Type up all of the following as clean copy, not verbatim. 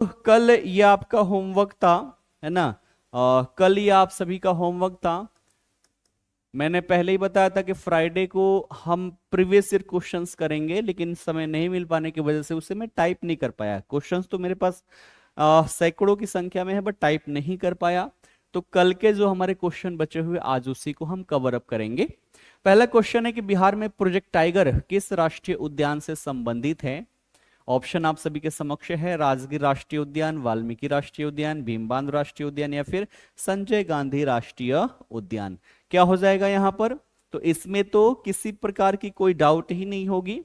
कल ये आपका होमवर्क था, है ना। कल ये आप सभी का होमवर्क था। मैंने पहले ही बताया था कि फ्राइडे को हम प्रीवियस ईयर क्वेश्चंस करेंगे, लेकिन समय नहीं मिल पाने की वजह से उसे मैं टाइप नहीं कर पाया। क्वेश्चंस तो मेरे पास सैकड़ों की संख्या में है, बट टाइप नहीं कर पाया। तो कल के जो हमारे क्वेश्चन बचे हुए आज उसी को हम कवर अप करेंगे। पहला क्वेश्चन है कि बिहार में प्रोजेक्ट टाइगर किस राष्ट्रीय उद्यान से संबंधित है। ऑप्शन आप सभी के समक्ष है, राजगीर राष्ट्रीय उद्यान, वाल्मीकि राष्ट्रीय उद्यान, भीमबांध राष्ट्रीय उद्यान या फिर संजय गांधी राष्ट्रीय उद्यान। क्या हो जाएगा यहां पर? तो इसमें तो किसी प्रकार की कोई डाउट ही नहीं होगी।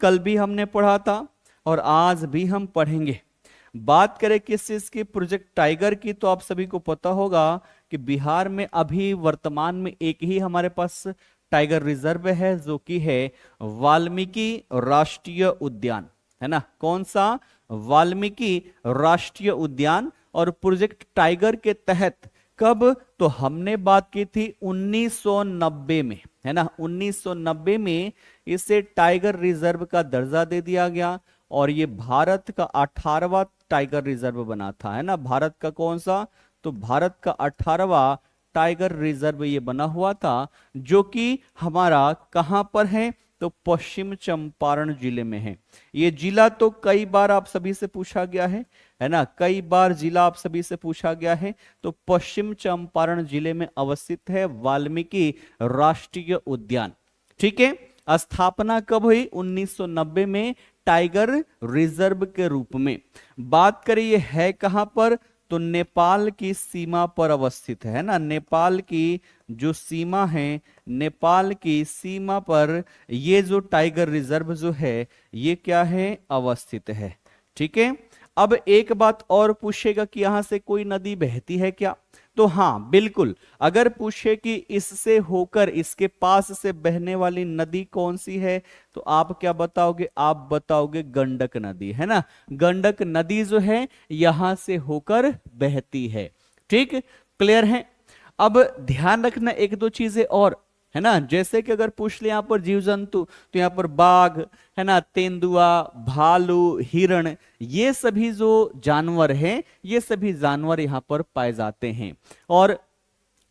कल भी हमने पढ़ा था और आज भी हम पढ़ेंगे। बात करें किस चीज की, प्रोजेक्ट टाइगर की, तो आप सभी को पता होगा कि बिहार में अभी वर्तमान में एक ही हमारे पास टाइगर रिजर्व है, जो कि है वाल्मीकि राष्ट्रीय उद्यान, है ना। कौन सा? वाल्मीकि राष्ट्रीय उद्यान। और प्रोजेक्ट टाइगर के तहत कब? तो हमने बात की थी 1990 में, है ना। 1990 में इसे टाइगर रिजर्व का दर्जा दे दिया गया और ये भारत का 18वां टाइगर रिजर्व बना था, है ना। भारत का कौन सा? तो भारत का 18वां टाइगर रिजर्व ये बना हुआ था, जो कि हमारा कहां पर है? तो पश्चिम चंपारण जिले में है। ये जिला तो कई बार आप सभी से पूछा गया है ना। कई बार जिला आप सभी से पूछा गया है। तो पश्चिम चंपारण जिले में अवस्थित है वाल्मीकि राष्ट्रीय उद्यान। ठीक है। स्थापना कब हुई? 1990 में टाइगर रिजर्व के रूप में। बात करिए है कहां पर? तो नेपाल की सीमा पर अवस्थित है ना। नेपाल की जो सीमा है, नेपाल की सीमा पर ये जो टाइगर रिजर्व जो है ये क्या है? अवस्थित है। ठीक है। अब एक बात और पूछेगा कि यहां से कोई नदी बहती है क्या? तो हाँ बिल्कुल। अगर पूछे कि इससे होकर इसके पास से बहने वाली नदी कौन सी है, तो आप क्या बताओगे? आप बताओगे गंडक नदी, है ना। गंडक नदी जो है यहां से होकर बहती है। ठीक, क्लियर है। अब ध्यान रखना एक दो चीजें और, है ना। जैसे कि अगर पूछ ले यहां पर जीव जंतु, तो यहां पर बाघ, है ना, तेंदुआ, भालू, हिरण, ये सभी जो जानवर हैं ये सभी जानवर यहां पर पाए जाते हैं। और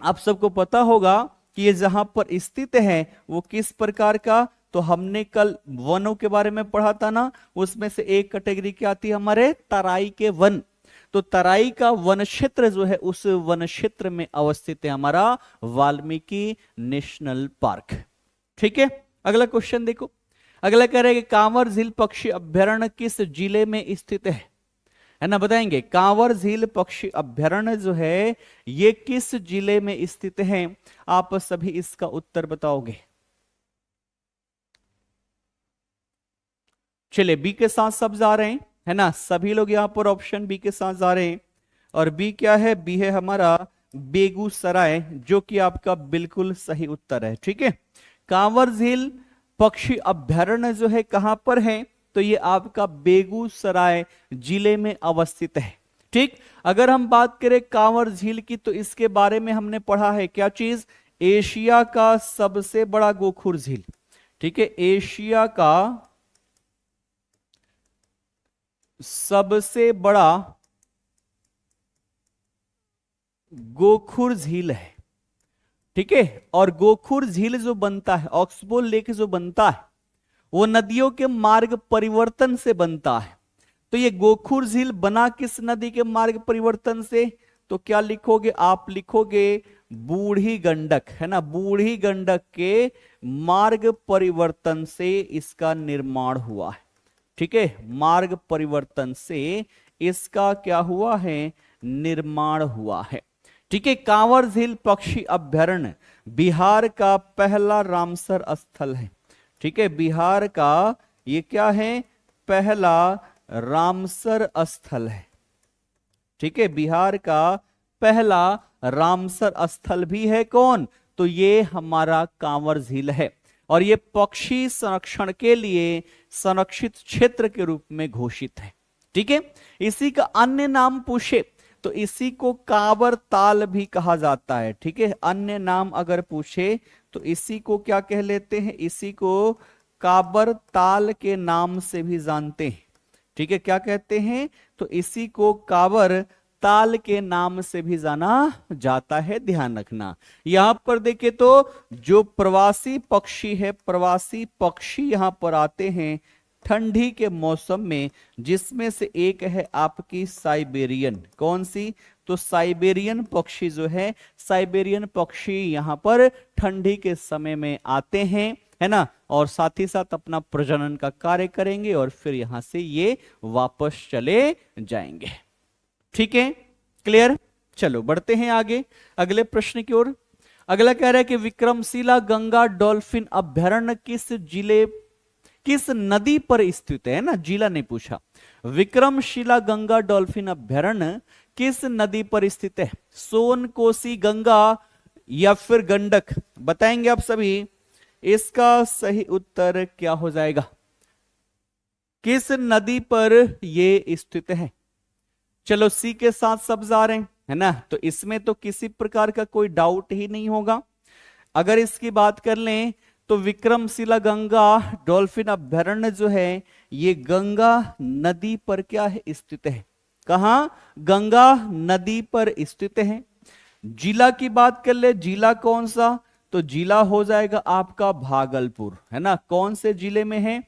आप सबको पता होगा कि ये जहां पर स्थित है वो किस प्रकार का, तो हमने कल वनों के बारे में पढ़ा था ना। उसमें से एक कैटेगरी क्या आती है हमारे? तराई के वन। तो तराई का वन क्षेत्र जो है उस वन क्षेत्र में अवस्थित है हमारा वाल्मीकि नेशनल पार्क। ठीक है। अगला क्वेश्चन देखो। अगला कह रहे हैं कि कांवर झील पक्षी अभ्यारण्य किस जिले में स्थित है ना। बताएंगे कांवर झील पक्षी अभ्यारण्य जो है ये किस जिले में स्थित है? आप सभी इसका उत्तर बताओगे। चलिए बी के साथ सब जा रहे हैं, है ना। सभी लोग यहां पर ऑप्शन बी के साथ जा रहे हैं। और बी क्या है? बी है हमारा बेगूसराय, जो कि आपका बिल्कुल सही उत्तर है। ठीक है। कांवर झील पक्षी अभ्यारण्य जो है कहां पर है? तो ये आपका बेगूसराय जिले में अवस्थित है। ठीक। अगर हम बात करें कांवर झील की, तो इसके बारे में हमने पढ़ा है क्या चीज? एशिया का सबसे बड़ा गोखुर झील। ठीक है। एशिया का सबसे बड़ा गोखुर झील है। ठीक है। और गोखुर झील जो बनता है, ऑक्सबोल लेक जो बनता है, वो नदियों के मार्ग परिवर्तन से बनता है। तो ये गोखुर झील बना किस नदी के मार्ग परिवर्तन से? तो क्या लिखोगे आप? लिखोगे बूढ़ी गंडक, है ना। बूढ़ी गंडक के मार्ग परिवर्तन से इसका निर्माण हुआ है। ठीक है। मार्ग परिवर्तन से इसका क्या हुआ है? निर्माण हुआ है। ठीक है। कांवर झील पक्षी अभ्यारण्य बिहार का पहला रामसर स्थल है। ठीक है। बिहार का ये क्या है? पहला रामसर स्थल है। ठीक है। बिहार का पहला रामसर स्थल भी है कौन? तो ये हमारा कांवर झील है। और ये पक्षी संरक्षण के लिए संरक्षित क्षेत्र के रूप में घोषित है। ठीक है। इसी का अन्य नाम पूछे तो इसी को कांवर ताल भी कहा जाता है। ठीक है। अन्य नाम अगर पूछे तो इसी को क्या कह लेते हैं? इसी को कांवर ताल के नाम से भी जानते हैं। ठीक है, क्या कहते हैं? तो इसी को कांवर ताल के नाम से भी जाना जाता है, ध्यान रखना। यहां पर देखिए तो जो प्रवासी पक्षी है, प्रवासी पक्षी यहां पर आते हैं ठंडी के मौसम में, जिसमें से एक है आपकी साइबेरियन। कौन सी? तो साइबेरियन पक्षी जो है, साइबेरियन पक्षी यहां पर ठंडी के समय में आते हैं, है ना, और साथ ही साथ अपना प्रजनन का कार्य करेंगे और फिर यहां से ये वापस चले जाएंगे। ठीक है, क्लियर? चलो बढ़ते हैं आगे अगले प्रश्न की ओर। अगला कह रहा है कि विक्रमशिला गंगा डॉल्फिन अभयारण्य किस नदी पर स्थित है ना, जिला ने पूछा। विक्रमशिला गंगा डॉल्फिन अभयारण्य किस नदी पर स्थित है? सोन, कोसी, गंगा या फिर गंडक? बताएंगे आप सभी। इसका सही उत्तर क्या हो जाएगा? किस नदी पर ये स्थित है? चलो सी के साथ सब जा रहे हैं, है ना, तो इसमें तो किसी प्रकार का कोई डाउट ही नहीं होगा। अगर इसकी बात कर लें तो विक्रमशिला गंगा डॉल्फिन अभयारण्य जो है ये गंगा नदी पर क्या है? स्थित है। कहां? गंगा नदी पर स्थित है। जिला की बात कर ले, जिला कौन सा? तो जिला हो जाएगा आपका भागलपुर, है ना। कौन से जिले में है?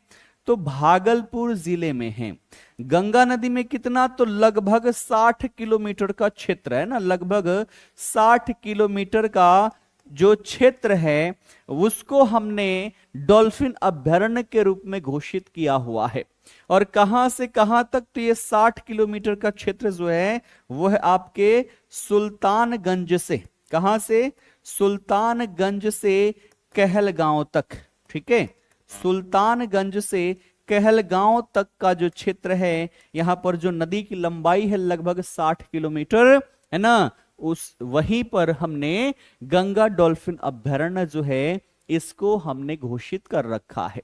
तो भागलपुर जिले में है। गंगा नदी में कितना? तो लगभग 60 किलोमीटर का क्षेत्र है ना, लगभग 60 किलोमीटर का जो क्षेत्र है उसको हमने डॉल्फिन अभयारण्य के रूप में घोषित किया हुआ है। और कहां से कहां तक? तो ये 60 किलोमीटर का क्षेत्र जो है वो है आपके सुल्तानगंज से। कहां से? सुल्तानगंज से कहलगांव तक। ठीक है, सुल्तानगंज से कहलगांव तक का जो क्षेत्र है, यहां पर जो नदी की लंबाई है लगभग 60 किलोमीटर, है ना, उस वहीं पर हमने गंगा डॉल्फिन अभयारण्य जो है इसको हमने घोषित कर रखा है।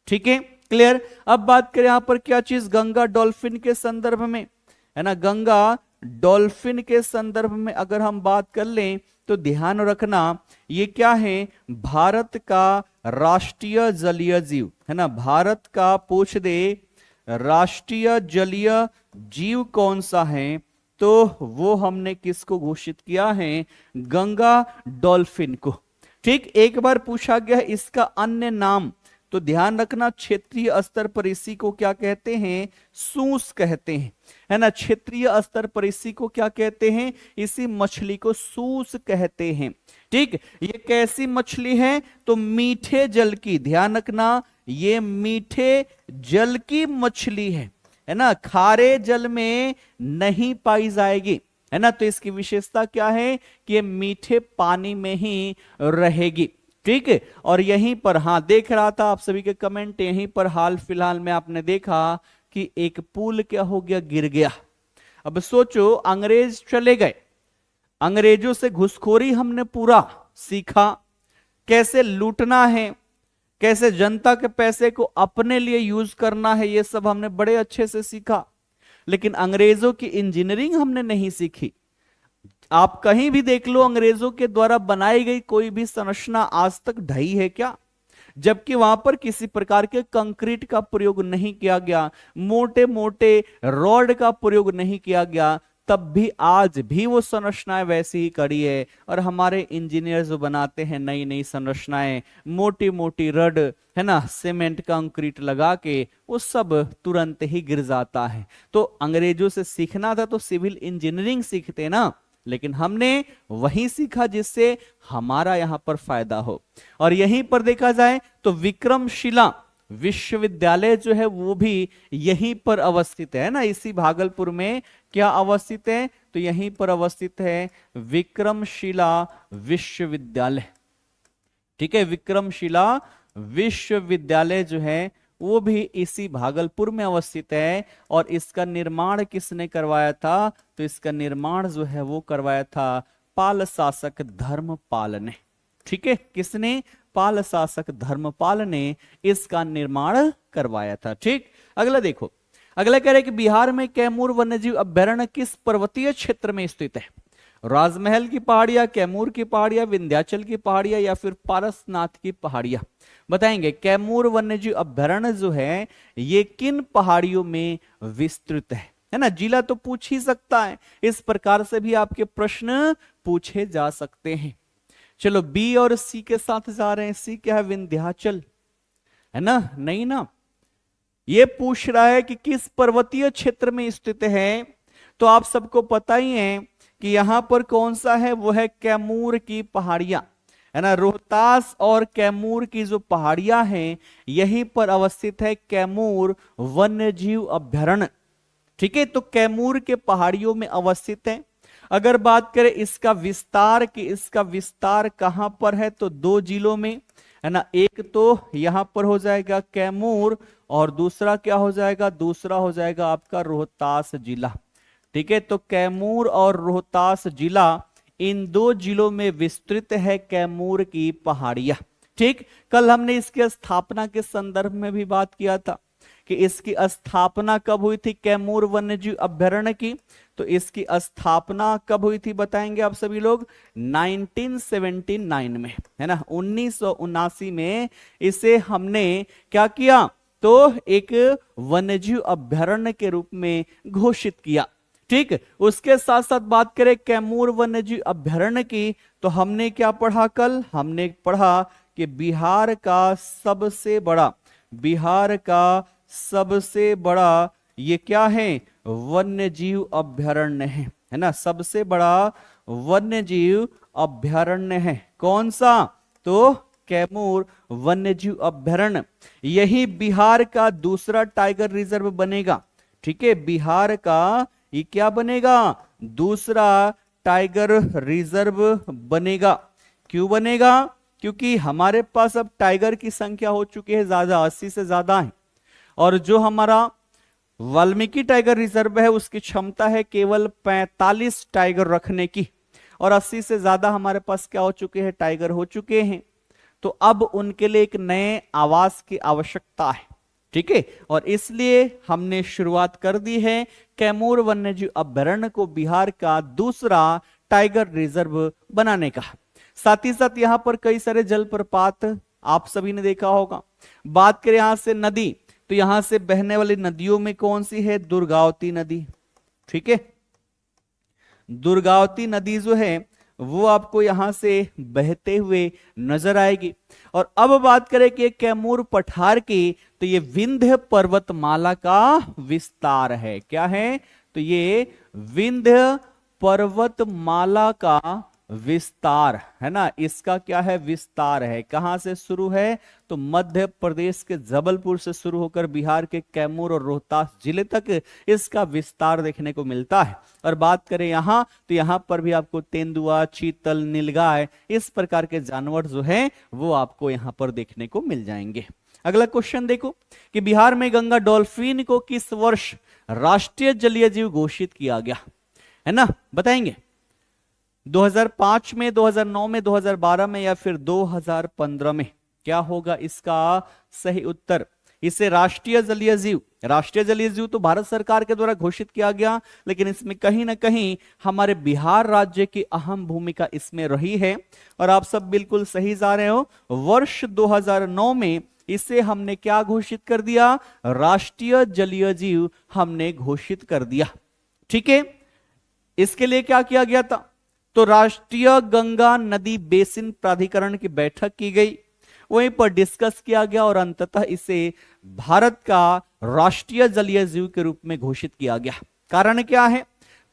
ठीक है, क्लियर? अब बात करें यहां पर क्या चीज? गंगा डॉल्फिन के संदर्भ में, है ना, गंगा डॉल्फिन के संदर्भ में अगर हम बात कर लें तो ध्यान रखना ये क्या है? भारत का राष्ट्रीय जलीय जीव, है ना। भारत का पूछ दे राष्ट्रीय जलीय जीव कौन सा है, तो वो हमने किसको घोषित किया है? गंगा डॉल्फिन को। ठीक, एक बार पूछा गया इसका अन्य नाम, तो ध्यान रखना क्षेत्रीय स्तर पर इसी को क्या कहते हैं? सूस कहते हैं, है ना। क्षेत्रीय स्तर पर इसी को क्या कहते हैं? इसी मछली को सूस कहते हैं। ठीक, ये कैसी मछली है? तो मीठे जल की, ध्यान रखना ये मीठे जल की मछली है ना, खारे जल में नहीं पाई जाएगी, है ना। तो इसकी विशेषता क्या है कि ये मीठे पानी में ही रहेगी। ठीक है, और यहीं पर, हाँ देख रहा था आप सभी के कमेंट, यहीं पर हाल फिलहाल में आपने देखा कि एक पुल क्या हो गया? गिर गया। अब सोचो अंग्रेज चले गए, अंग्रेजों से घुसखोरी हमने पूरा सीखा, कैसे लूटना है, कैसे जनता के पैसे को अपने लिए यूज करना है, ये सब हमने बड़े अच्छे से सीखा। लेकिन अंग्रेजों की इंजीनियरिंग हमने नहीं सीखी। आप कहीं भी देख लो अंग्रेजों के द्वारा बनाई गई कोई भी संरचना आज तक ढही है क्या? जबकि वहां पर किसी प्रकार के कंक्रीट का प्रयोग नहीं किया गया, मोटे मोटे रॉड का प्रयोग नहीं किया गया, तब भी आज भी वो संरचनाएं वैसी ही कड़ी है। और हमारे इंजीनियर जो बनाते हैं नई नई संरचनाएं, मोटी मोटी रड, है ना, सीमेंट कंक्रीट लगा के, वो सब तुरंत ही गिर जाता है। तो अंग्रेजों से सीखना था तो सिविल इंजीनियरिंग सीखते ना, लेकिन हमने वही सीखा जिससे हमारा यहां पर फायदा हो। और यहीं पर देखा जाए तो विक्रमशिला विश्वविद्यालय जो है वो भी यहीं पर अवस्थित है ना, इसी भागलपुर में क्या अवस्थित है? तो यहीं पर अवस्थित है विक्रमशिला विश्वविद्यालय। ठीक है, विक्रमशिला विश्वविद्यालय जो है वो भी इसी भागलपुर में अवस्थित है। और इसका निर्माण किसने करवाया था? तो इसका निर्माण जो है वो करवाया था पाल शासक धर्मपाल ने। ठीक है, किसने? पाल शासक धर्मपाल ने इसका निर्माण करवाया था। ठीक, अगला देखो, अगला कह रहे कि बिहार में कैमूर वन्यजीव अभयारण्य किस पर्वतीय क्षेत्र में स्थित है? राजमहल की पहाड़ियां, कैमूर की पहाड़ियां, विंध्याचल की पहाड़ियां या फिर पारसनाथ की पहाड़ियां? बताएंगे कैमूर वन्यजीव अभयारण्य जो है ये किन पहाड़ियों में विस्तृत है ना। जिला तो पूछ ही सकता है, इस प्रकार से भी आपके प्रश्न पूछे जा सकते हैं। चलो बी और सी के साथ जा रहे हैं। सी क्या है, विंध्याचल, है ना, नहीं ना। ये पूछ रहा है कि किस पर्वतीय क्षेत्र में स्थित है, तो आप सबको पता ही है कि यहां पर कौन सा है, वो है कैमूर की पहाड़ियां, है ना। रोहतास और कैमूर की जो पहाड़ियां हैं यहीं पर अवस्थित है कैमूर वन्यजीव अभयारण्य। ठीक है, तो कैमूर के पहाड़ियों में अवस्थित है। अगर बात करें इसका विस्तार कि इसका विस्तार कहां पर है, तो दो जिलों में, है ना। एक तो यहां पर हो जाएगा कैमूर और दूसरा क्या हो जाएगा, दूसरा हो जाएगा आपका रोहतास जिला। ठीक है, तो कैमूर और रोहतास जिला, इन दो जिलों में विस्तृत है कैमूर की पहाड़ियां। ठीक, कल हमने इसकी स्थापना के संदर्भ में भी बात किया था कि इसकी स्थापना कब हुई थी कैमूर वन्यजीव अभयारण्य की। तो इसकी स्थापना कब हुई थी बताएंगे आप सभी लोग, 1979 में, है ना। 1979 में इसे हमने क्या किया, तो एक वन्यजीव अभयारण्य के रूप में घोषित किया। ठीक, उसके साथ साथ बात करें कैमूर वन्यजीव अभयारण्य की, तो हमने क्या पढ़ा कल, हमने पढ़ा कि बिहार का सबसे बड़ा ये क्या है, वन्यजीव अभयारण्य है ना। सबसे बड़ा वन्यजीव अभयारण्य है कौन सा, तो कैमूर वन्यजीव अभयारण्य। यही बिहार का दूसरा टाइगर रिजर्व बनेगा। ठीक है, बिहार का ये क्या बनेगा, दूसरा टाइगर रिजर्व बनेगा। क्यों बनेगा, क्योंकि हमारे पास अब टाइगर की संख्या हो चुकी है ज्यादा, 80 से ज्यादा है, और जो हमारा वाल्मीकि टाइगर रिजर्व है उसकी क्षमता है केवल 45 टाइगर रखने की, और 80 से ज्यादा हमारे पास क्या हो चुके हैं, टाइगर हो चुके हैं। तो अब उनके लिए एक नए आवास की आवश्यकता है। ठीक है, और इसलिए हमने शुरुआत कर दी है कैमूर वन्यजीव अभयारण्य को बिहार का दूसरा टाइगर रिजर्व बनाने का। साथ ही साथ यहां पर कई सारे जलप्रपात आप सभी ने देखा होगा। बात करें यहां से नदी, तो यहां से बहने वाली नदियों में कौन सी है, दुर्गावती नदी। ठीक है, दुर्गावती नदी जो है वो आपको यहां से बहते हुए नजर आएगी। और अब बात करें कि कैमूर पठार की, तो ये विंध्य पर्वतमाला का विस्तार है। क्या है, तो ये विंध्य पर्वतमाला का विस्तार है ना। इसका क्या है, विस्तार है। कहां से शुरू है, तो मध्य प्रदेश के जबलपुर से शुरू होकर बिहार के कैमूर और रोहतास जिले तक इसका विस्तार देखने को मिलता है। और बात करें यहां, तो यहां पर भी आपको तेंदुआ, चीतल, नीलगाय, इस प्रकार के जानवर जो है वो आपको यहां पर देखने को मिल जाएंगे। अगला क्वेश्चन देखो कि बिहार में गंगा डॉल्फिन को किस वर्ष राष्ट्रीय जलीय जीव घोषित किया गया, है ना, बताएंगे। 2005 में, 2009 में, 2012 में, या फिर 2015 में, क्या होगा इसका सही उत्तर। इसे राष्ट्रीय जलीय जीव तो भारत सरकार के द्वारा घोषित किया गया, लेकिन इसमें कहीं ना कहीं हमारे बिहार राज्य की अहम भूमिका इसमें रही है। और आप सब बिल्कुल सही जा रहे हो, वर्ष 2009 में इसे हमने क्या घोषित कर दिया, राष्ट्रीय जलीय जीव हमने घोषित कर दिया। ठीक है, इसके लिए क्या किया गया था, तो राष्ट्रीय गंगा नदी बेसिन प्राधिकरण की बैठक की गई, वहीं पर डिस्कस किया गया और अंततः इसे भारत का राष्ट्रीय जलीय जीव के रूप में घोषित किया गया। कारण क्या है,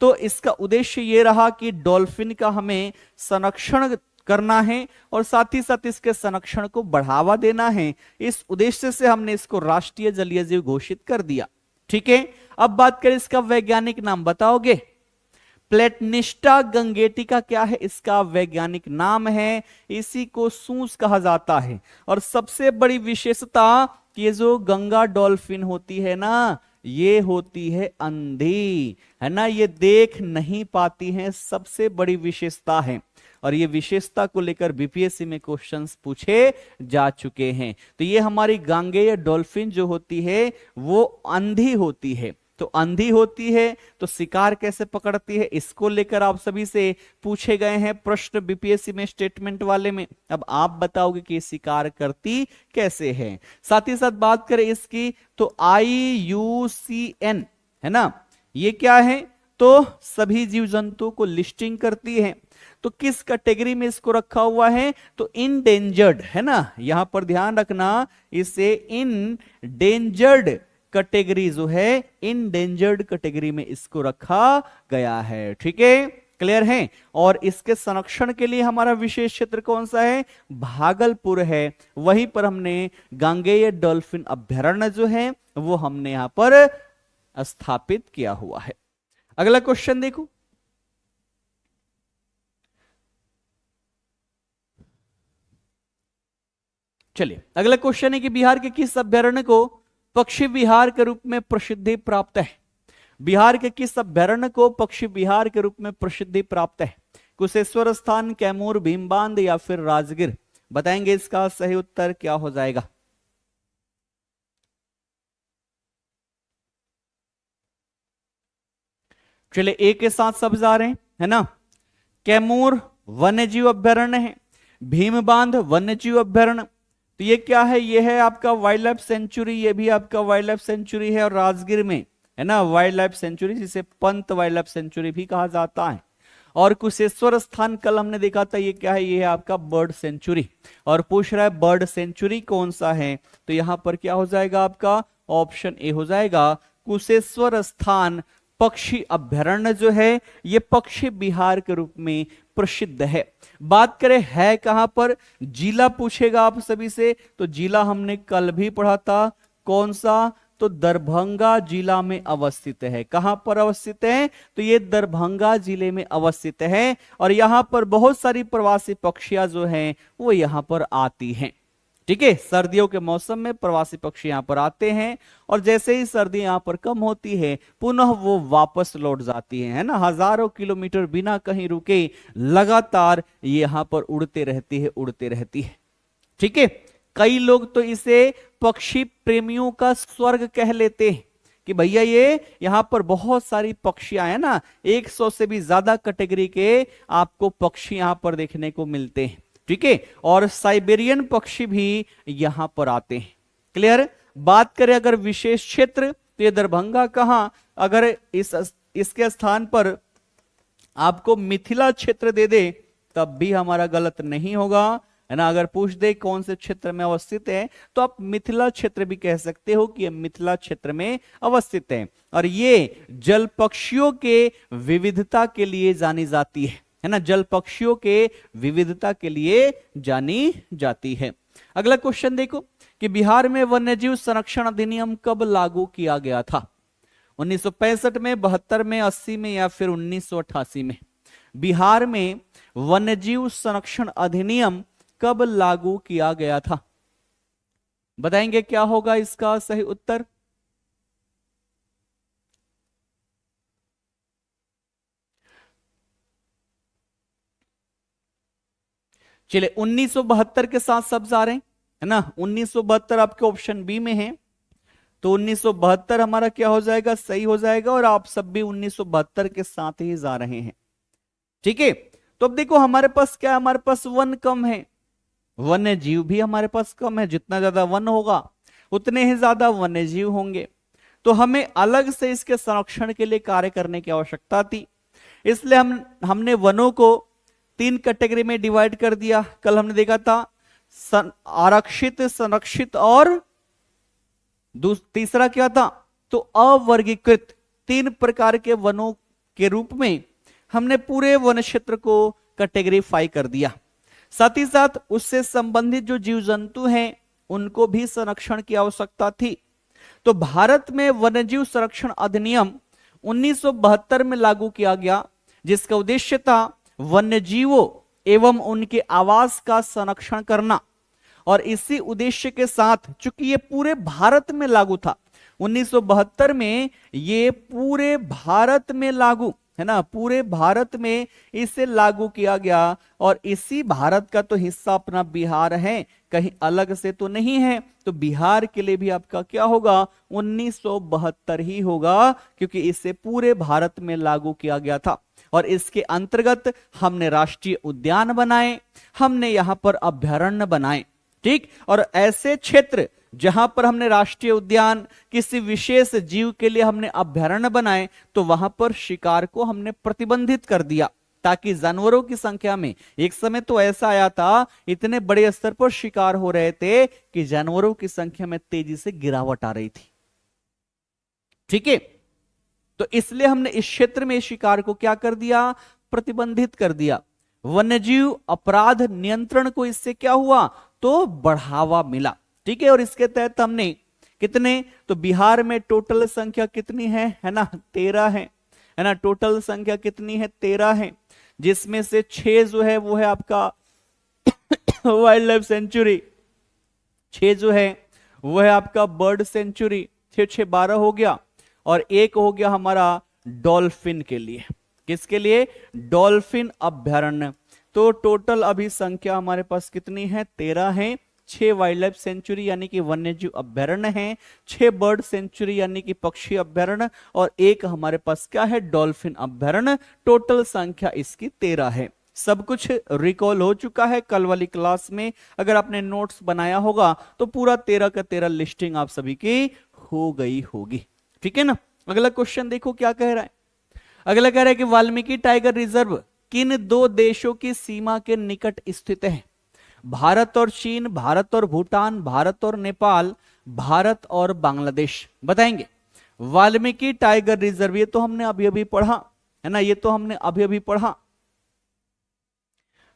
तो इसका उद्देश्य यह रहा कि डॉल्फिन का हमें संरक्षण करना है और साथ ही साथ इसके संरक्षण को बढ़ावा देना है। इस उद्देश्य से हमने इसको राष्ट्रीय जलीय जीव घोषित कर दिया। ठीक है, अब बात करें इसका वैज्ञानिक नाम, बताओगे। प्लेटनिस्टा गंगेटिका क्या है इसका वैज्ञानिक नाम है, इसी को सूस कहा जाता है। और सबसे बड़ी विशेषता, ये जो गंगा डॉल्फिन होती है ना, ये होती है अंधी, है ना, ये देख नहीं पाती है, सबसे बड़ी विशेषता है। और ये विशेषता को लेकर बीपीएससी में क्वेश्चंस पूछे जा चुके हैं। तो ये हमारी गांगेय डॉल्फिन जो होती है वो अंधी होती है। तो अंधी होती है तो शिकार कैसे पकड़ती है, इसको लेकर आप सभी से पूछे गए हैं प्रश्न बीपीएससी में स्टेटमेंट वाले में। अब आप बताओगे कि शिकार करती कैसे है। साथ ही साथ बात करें इसकी तो IUCN है ना, ये क्या है, तो सभी जीव जंतुओं को लिस्टिंग करती है। तो किस कैटेगरी में इसको रखा हुआ है, तो इनडेंजर्ड है ना, यहां पर ध्यान रखना, इसे इनडेंजर्ड कैटेगरी जो है, इनडेंजर्ड कैटेगरी में इसको रखा गया है। ठीक है, क्लियर है। और इसके संरक्षण के लिए हमारा विशेष क्षेत्र कौन सा है, भागलपुर है। वहीं पर हमने गांगेय डॉल्फिन अभयारण्य जो है वो हमने यहां पर स्थापित किया हुआ है। अगला क्वेश्चन देखो, चलिए अगला क्वेश्चन है कि बिहार के किस अभयारण्य को पक्षी विहार के रूप में प्रसिद्धि प्राप्त है। बिहार के किस अभयारण्य को पक्षी विहार के रूप में प्रसिद्धि प्राप्त है, कुशेश्वर स्थान, कैमूर, भीमबांध या फिर राजगीर। बताएंगे इसका सही उत्तर क्या हो जाएगा। चलिए एक के साथ सब जा रहे हैं है ना। कैमूर वन्यजीव अभयारण्य है, भीमबांध वन्यजीव अभयारण्य, तो ये क्या है, ये है आपका वाइल्ड लाइफ सेंचुरी, ये भी आपका वाइल्ड लाइफ सेंचुरी है। और राजगीर में है ना वाइल्ड लाइफ सेंचुरी, जिसे पंत वाइल्ड लाइफ सेंचुरी भी कहा जाता है। और कुशेश्वर स्थान कल हमने देखा था, ये क्या है, ये है आपका बर्ड सेंचुरी। और पूछ रहा है बर्ड सेंचुरी कौन सा है, तो यहां पर क्या हो जाएगा आपका ऑप्शन ए हो जाएगा, कुशेश्वर स्थान पक्षी अभयारण्य जो है ये पक्षी विहार के रूप में प्रसिद्ध है। बात करें है कहां पर, जिला पूछेगा आप सभी से, तो जिला हमने कल भी पढ़ा था, कौन सा, तो दरभंगा जिला में अवस्थित है। कहां पर अवस्थित है, तो ये दरभंगा जिले में अवस्थित है। और यहां पर बहुत सारी प्रवासी पक्षियां जो हैं वो यहां पर आती हैं। ठीक है, सर्दियों के मौसम में प्रवासी पक्षी यहां पर आते हैं और जैसे ही सर्दी यहां पर कम होती है पुनः वो वापस लौट जाती है ना। हजारों किलोमीटर बिना कहीं रुके लगातार ये यहां पर उड़ते रहती है। ठीक है, कई लोग तो इसे पक्षी प्रेमियों का स्वर्ग कह लेते हैं कि भैया ये यहां पर बहुत सारी पक्षियां हैं ना, 100 से भी ज्यादा कैटेगरी के आपको पक्षी यहां पर देखने को मिलते हैं। ठीक है, और साइबेरियन पक्षी भी यहां पर आते हैं। क्लियर। बात करें अगर विशेष क्षेत्र, तो ये दरभंगा कहां, अगर इसके स्थान पर आपको मिथिला क्षेत्र दे दे तब भी हमारा गलत नहीं होगा, है ना। अगर पूछ दे कौन से क्षेत्र में अवस्थित है, तो आप मिथिला क्षेत्र भी कह सकते हो कि ये मिथिला क्षेत्र में अवस्थित है। और ये जल पक्षियों के विविधता के लिए जानी जाती है ना, जल पक्षियों के विविधता के लिए जानी जाती है। अगला क्वेश्चन देखो कि बिहार में वन्यजीव संरक्षण अधिनियम कब लागू किया गया था, 1965 में, 72 में, 80 में या फिर 1988 में। बिहार में वन्यजीव संरक्षण अधिनियम कब लागू किया गया था, बताएंगे क्या होगा इसका सही उत्तर। चलिए 1972 के साथ सब जा रहे हैं, है ना। 1972 आपके ऑप्शन बी में है, तो 1972 हमारा क्या हो जाएगा, सही हो जाएगा। और आप सब भी 1972 के साथ ही जा रहे हैं। ठीक है, तो अब देखो हमारे पास क्या है, हमारे पास वन कम है, वन्य जीव भी हमारे पास कम है। जितना ज्यादा वन होगा उतने ही ज्यादा वन्य जीव होंगे। तो हमें अलग से इसके संरक्षण के लिए कार्य करने की आवश्यकता थी, इसलिए हमने वनों को 3 कैटेगरी में डिवाइड कर दिया। कल हमने देखा था आरक्षित, संरक्षित और तीसरा क्या था, तो अवर्गीकृत। 3 प्रकार के वनों के रूप में हमने पूरे वन क्षेत्र को कैटेगरीफाई कर दिया। साथ ही साथ उससे संबंधित जो जीव जंतु हैं उनको भी संरक्षण की आवश्यकता थी। तो भारत में वन्यजीव संरक्षण अधिनियम 1972 में लागू किया गया, जिसका उद्देश्य था वन्यजीवों एवं उनके आवास का संरक्षण करना। और इसी उद्देश्य के साथ चूंकि ये पूरे भारत में लागू था, 1972 में ये पूरे भारत में लागू, है ना, पूरे भारत में इसे लागू किया गया। और इसी भारत का तो हिस्सा अपना बिहार है, कहीं अलग से तो नहीं है। तो बिहार के लिए भी आपका क्या होगा, 1972 ही होगा, क्योंकि इसे पूरे भारत में लागू किया गया था। और इसके अंतर्गत हमने राष्ट्रीय उद्यान बनाए, हमने यहां पर अभयारण्य बनाए। ठीक, और ऐसे क्षेत्र जहां पर हमने राष्ट्रीय उद्यान, किसी विशेष जीव के लिए हमने अभयारण्य बनाए, तो वहां पर शिकार को हमने प्रतिबंधित कर दिया, ताकि जानवरों की संख्या में, एक समय तो ऐसा आया था, इतने बड़े स्तर पर शिकार हो रहे थे कि जानवरों की संख्या में तेजी से गिरावट आ रही थी। ठीक है, तो इसलिए हमने इस क्षेत्र में शिकार को क्या कर दिया, प्रतिबंधित कर दिया। वन्यजीव अपराध नियंत्रण को इससे क्या हुआ, तो बढ़ावा मिला। ठीक है, और इसके तहत हमने कितने, तो बिहार में टोटल संख्या कितनी है ना, 13 है ना, टोटल संख्या कितनी है, 13 है, जिसमें से 6 जो है वो है आपका वाइल्ड लाइफ सेंचुरी, 6 जो है वो है आपका बर्ड सेंचुरी, 6 12 हो गया, और एक हो गया हमारा डॉल्फिन के लिए। किसके लिए, डॉल्फिन अभ्यारण्य। तो टोटल अभी संख्या हमारे पास कितनी है, 13 है। 6 वाइल्ड लाइफ सेंचुरी यानी कि वन्यजीव अभ्यारण्य है, 6 बर्ड सेंचुरी यानी कि पक्षी अभ्यारण्य, और एक हमारे पास क्या है, डॉल्फिन अभ्यारण्य। टोटल संख्या इसकी 13 है। सब कुछ रिकॉल हो चुका है कल वाली क्लास में, अगर आपने नोट्स बनाया होगा तो पूरा 13 का 13 लिस्टिंग आप सभी की हो गई होगी। ठीक है ना। अगला क्वेश्चन देखो क्या कह रहा है। अगला कह रहा है कि वाल्मीकि टाइगर रिजर्व किन 2 देशों की सीमा के निकट स्थित है, भारत और चीन, भारत और भूटान, भारत और नेपाल, भारत और बांग्लादेश। बताएंगे। वाल्मीकि टाइगर रिजर्व, ये तो हमने अभी अभी पढ़ा है ना, ये तो हमने अभी अभी पढ़ा।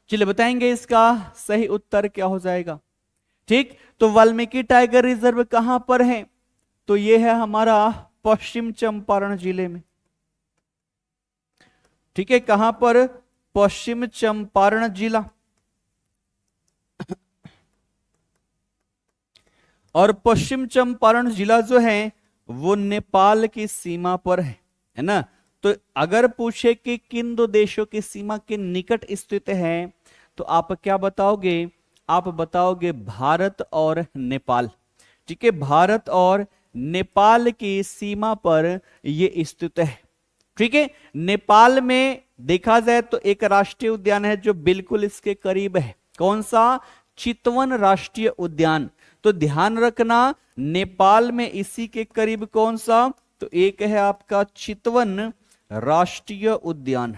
चलिए बताएंगे इसका सही उत्तर क्या हो जाएगा। ठीक, तो वाल्मीकि टाइगर रिजर्व कहां पर है, तो ये है हमारा पश्चिम चंपारण जिले में। ठीक है, कहां पर, पश्चिम चंपारण जिला। और पश्चिम चंपारण जिला जो है वो नेपाल की सीमा पर है ना। तो अगर पूछे कि किन 2 देशों की सीमा के निकट स्थित है, तो आप क्या बताओगे, आप बताओगे भारत और नेपाल। ठीक है, भारत और नेपाल की सीमा पर ये स्थित है। ठीक है, नेपाल में देखा जाए तो एक राष्ट्रीय उद्यान है जो बिल्कुल इसके करीब है। कौन सा, चितवन राष्ट्रीय उद्यान। तो ध्यान रखना, नेपाल में इसी के करीब कौन सा, तो एक है आपका चितवन राष्ट्रीय उद्यान।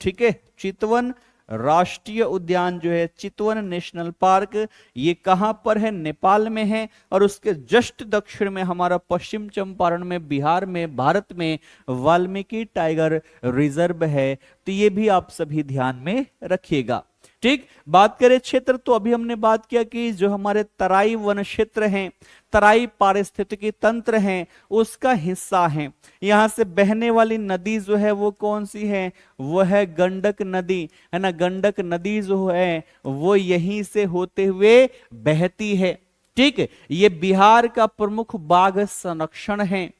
ठीक है, चितवन राष्ट्रीय उद्यान जो है, चितवन नेशनल पार्क, ये कहां पर है, नेपाल में है। और उसके जस्ट दक्षिण में हमारा पश्चिम चंपारण में, बिहार में, भारत में वाल्मीकि टाइगर रिजर्व है। तो ये भी आप सभी ध्यान में रखिएगा। ठीक, बात करें क्षेत्र, तो अभी हमने बात किया कि जो हमारे तराई वन क्षेत्र हैं, तराई पारिस्थितिकी तंत्र हैं, उसका हिस्सा है। यहां से बहने वाली नदी जो है वो कौन सी है, वो है गंडक नदी, है ना। गंडक नदी जो है वो यहीं से होते हुए बहती है। ठीक, ये बिहार का प्रमुख बाघ संरक्षण है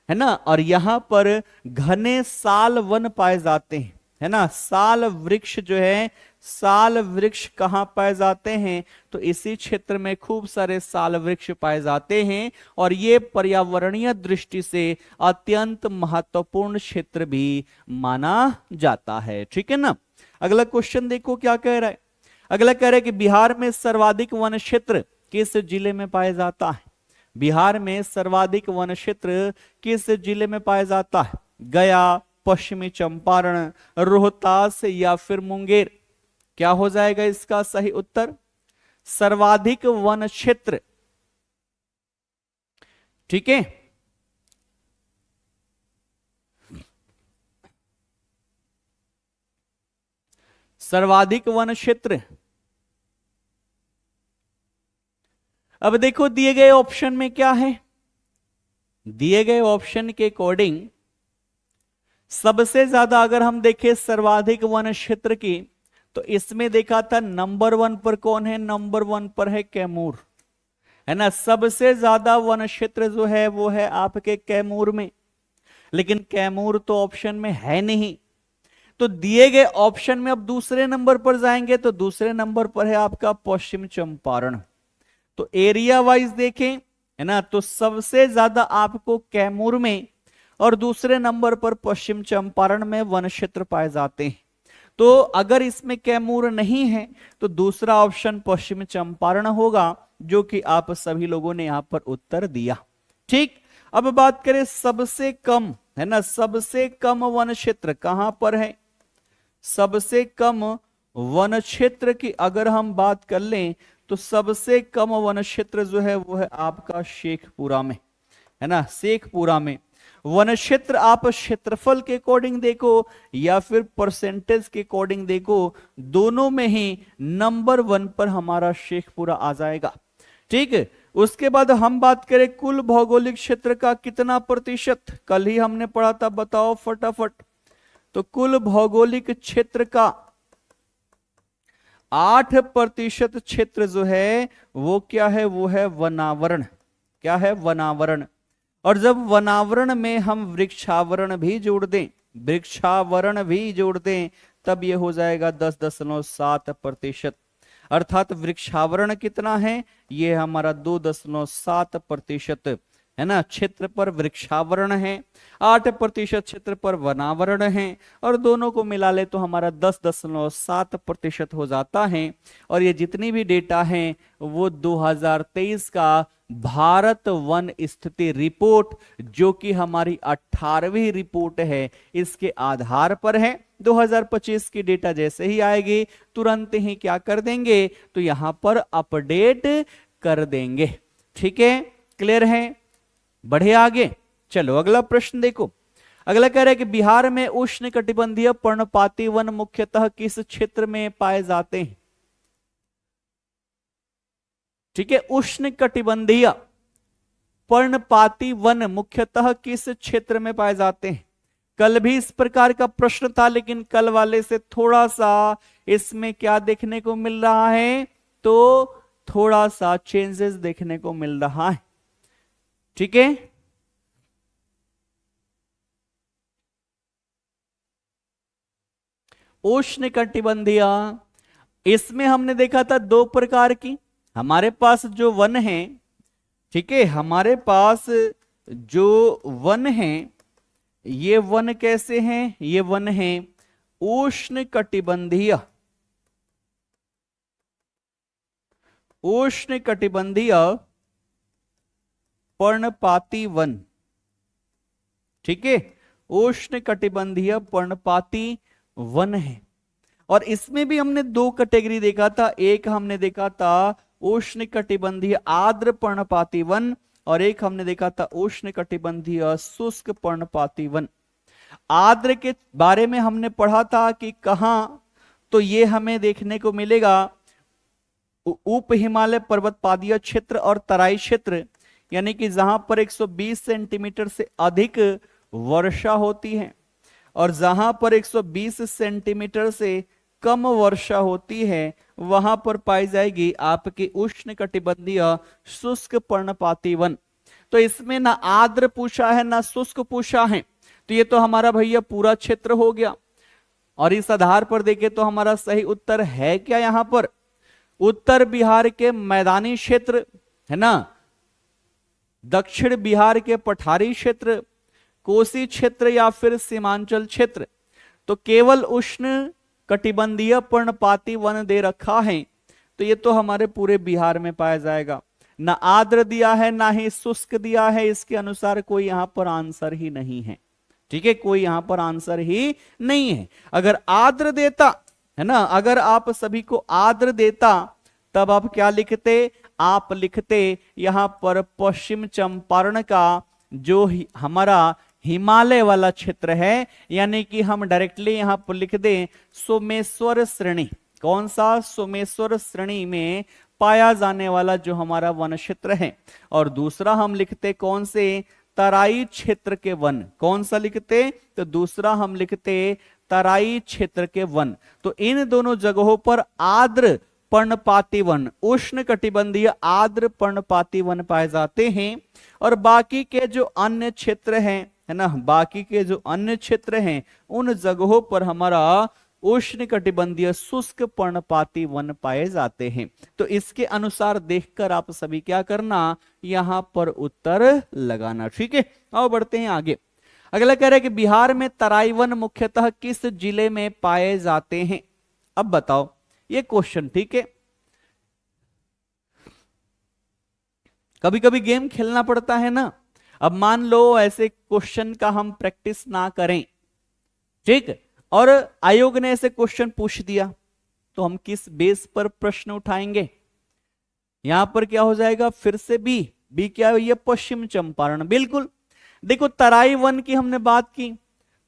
ना। और यहां पर घने साल वन पाए जाते हैं, है ना। साल वृक्ष जो है, साल वृक्ष कहां पाए जाते हैं, तो इसी क्षेत्र में खूब सारे साल वृक्ष पाए जाते हैं। और ये पर्यावरणीय दृष्टि से अत्यंत महत्वपूर्ण क्षेत्र भी माना जाता है। ठीक है ना। अगला क्वेश्चन देखो क्या कह रहा है। अगला कह रहा है कि बिहार में सर्वाधिक वन क्षेत्र किस जिले में पाया जाता है। बिहार में सर्वाधिक वन क्षेत्र किस जिले में पाया जाता है, गया, पश्चिमी चंपारण, रोहतास या फिर मुंगेर। क्या हो जाएगा इसका सही उत्तर, सर्वाधिक वन क्षेत्र। ठीक है, सर्वाधिक वन क्षेत्र। अब देखो दिए गए ऑप्शन में क्या है, दिए गए ऑप्शन के अकॉर्डिंग सबसे ज्यादा अगर हम देखें सर्वाधिक वन क्षेत्र की, तो इसमें देखा था नंबर 1 पर कौन है, नंबर 1 पर है कैमूर, है ना। सबसे ज्यादा वन क्षेत्र जो है वो है आपके कैमूर में। लेकिन कैमूर तो ऑप्शन में है नहीं, तो दिए गए ऑप्शन में अब दूसरे नंबर पर जाएंगे तो दूसरे नंबर पर है आपका पश्चिम चंपारण। तो एरिया वाइज देखें है ना, तो सबसे ज्यादा आपको कैमूर में और दूसरे नंबर पर पश्चिम चंपारण में वन क्षेत्र पाए जाते हैं। तो अगर इसमें कैमूर नहीं है तो दूसरा ऑप्शन पश्चिम चंपारण होगा, जो कि आप सभी लोगों ने यहां पर उत्तर दिया। ठीक, अब बात करें सबसे कम, है ना, सबसे कम वन क्षेत्र कहां पर है। सबसे कम वन क्षेत्र की अगर हम बात कर लें तो सबसे कम वन क्षेत्र जो है वो है आपका शेखपुरा में, है ना, शेखपुरा में। वन क्षेत्र आप क्षेत्रफल के अकॉर्डिंग देखो या फिर परसेंटेज के अकॉर्डिंग देखो, दोनों में ही नंबर 1 पर हमारा शेखपुरा आ जाएगा। ठीक है, उसके बाद हम बात करें कुल भौगोलिक क्षेत्र का कितना प्रतिशत, कल ही हमने पढ़ा था, बताओ फटाफट। तो कुल भौगोलिक क्षेत्र का 8% क्षेत्र जो है वो क्या है, वो है वनावरण। क्या है, वनावरण। और जब वनावरण में हम वृक्षावरण भी जोड़ दें, वृक्षावरण भी जोड़ दें, तब ये हो जाएगा 10.7%। अर्थात वृक्षावरण कितना है, ये हमारा 2.7% है ना, क्षेत्र पर वृक्षावरण है, 8% क्षेत्र पर वनावरण है, और दोनों को मिला ले तो हमारा 10.7% हो जाता है। और ये जितनी भी डेटा है वो 2023 का भारत वन स्थिति रिपोर्ट, जो कि हमारी 18वीं रिपोर्ट है, इसके आधार पर है। 2025 की डेटा जैसे ही आएगी तुरंत ही क्या कर देंगे, तो यहां पर अपडेट कर देंगे। ठीक है, क्लियर है, बढ़े आगे। चलो अगला प्रश्न देखो। अगला कह रहा है कि बिहार में उष्ण कटिबंधीय पर्णपाती वन मुख्यतः किस क्षेत्र में पाए जाते हैं। ठीक है, उष्ण कटिबंधीय पर्णपाती वन मुख्यतः किस क्षेत्र में पाए जाते हैं। कल भी इस प्रकार का प्रश्न था, लेकिन कल वाले से थोड़ा सा इसमें क्या देखने को मिल रहा है, तो थोड़ा सा चेंजेस देखने को मिल रहा है। ठीक है, उष्ण कटिबंधीय, इसमें हमने देखा था 2 प्रकार की। हमारे पास जो वन है, ठीक है, हमारे पास जो वन है, ये वन कैसे हैं, ये वन है उष्ण कटिबंधीय, उष्ण कटिबंधीय पर्णपाती वन। ठीक है, उष्ण कटिबंधीय पर्णपाती वन है। और इसमें भी हमने 2 कैटेगरी देखा था, एक हमने देखा था उष्ण कटिबंधीय आर्द्र पर्णपाती वन, और एक हमने देखा था उष्ण कटिबंधीय शुष्क पर्णपाती वन। आर्द्र के बारे में हमने पढ़ा था कि कहां, तो ये हमें देखने को मिलेगा उप हिमालय पर्वत पादीय क्षेत्र और तराई क्षेत्र, यानी कि जहां पर 120 सेंटीमीटर से अधिक वर्षा होती है और जहां पर 120 सेंटीमीटर से कम वर्षा होती है, वहां पर पाई जाएगी आपकी उष्ण कटिबंधीय शुष्क पर्णपाती वन। तो इसमें ना आर्द्र पूछा है ना शुष्क पूछा है, तो ये तो हमारा भैया पूरा क्षेत्र हो गया। और इस आधार पर देखें तो हमारा सही उत्तर है क्या, यहां पर उत्तर बिहार के मैदानी क्षेत्र, है ना, दक्षिण बिहार के पठारी क्षेत्र, कोसी क्षेत्र या फिर सीमांचल क्षेत्र। तो केवल उष्ण कटिबंधीय पर्णपाती वन दे रखा है, तो ये तो हमारे पूरे बिहार में पाया जाएगा। ना आर्द्र दिया है ना ही शुष्क दिया है, इसके अनुसार कोई यहां पर आंसर ही नहीं है। ठीक है, कोई यहां पर आंसर ही नहीं है। अगर आर्द्र देता, है ना, अगर आप सभी को आर्द्र देता, तब आप क्या लिखते, आप लिखते यहां पर पश्चिम चंपारण का जो हमारा हिमालय वाला क्षेत्र है, यानी कि हम डायरेक्टली यहां पर लिख दें सोमेश्वर श्रेणी। कौन सा, सोमेश्वर श्रेणी में पाया जाने वाला जो हमारा वन क्षेत्र है। और दूसरा हम लिखते कौन से, तराई क्षेत्र के वन। कौन सा लिखते, तो दूसरा हम लिखते तराई क्षेत्र के वन। तो इन दोनों जगहों पर आर्द्र पर्णपाती वन, उष्ण कटिबंधीय आर्द्र पर्णपाती वन पाए जाते हैं। और बाकी के जो अन्य क्षेत्र हैं है ना, बाकी के जो अन्य क्षेत्र हैं उन जगहों पर हमारा उष्णकटिबंधीय शुष्क पर्णपाती वन पाए जाते हैं। तो इसके अनुसार देखकर आप सभी क्या करना, यहां पर उत्तर लगाना। ठीक है, आओ बढ़ते हैं आगे। अगला कह रहा है कि बिहार में तराई वन मुख्यतः किस जिले में पाए जाते हैं। अब बताओ ये क्वेश्चन, ठीक है, कभी कभी गेम खेलना पड़ता है ना। अब मान लो ऐसे क्वेश्चन का हम प्रैक्टिस ना करें, ठीक, और आयोग ने ऐसे क्वेश्चन पूछ दिया, तो हम किस बेस पर प्रश्न उठाएंगे। यहां पर क्या हो जाएगा, फिर से बी। बी क्या है, ये पश्चिम चंपारण। बिल्कुल, देखो तराई वन की हमने बात की,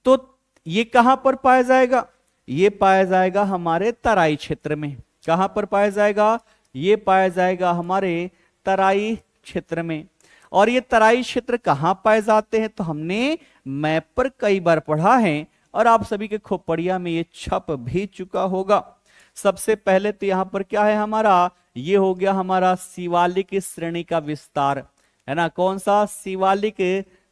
तो ये कहां पर पाया जाएगा, ये पाया जाएगा हमारे तराई क्षेत्र में। कहां पर पाया जाएगा, ये पाया जाएगा हमारे तराई क्षेत्र में। और ये तराई क्षेत्र कहां पाए जाते हैं, तो हमने मैप पर कई बार पढ़ा है और आप सभी के खोपड़िया में ये छप भी चुका होगा। सबसे पहले तो यहां पर क्या है हमारा, ये हो गया हमारा शिवालिक श्रेणी का विस्तार, है ना। कौन सा, शिवालिक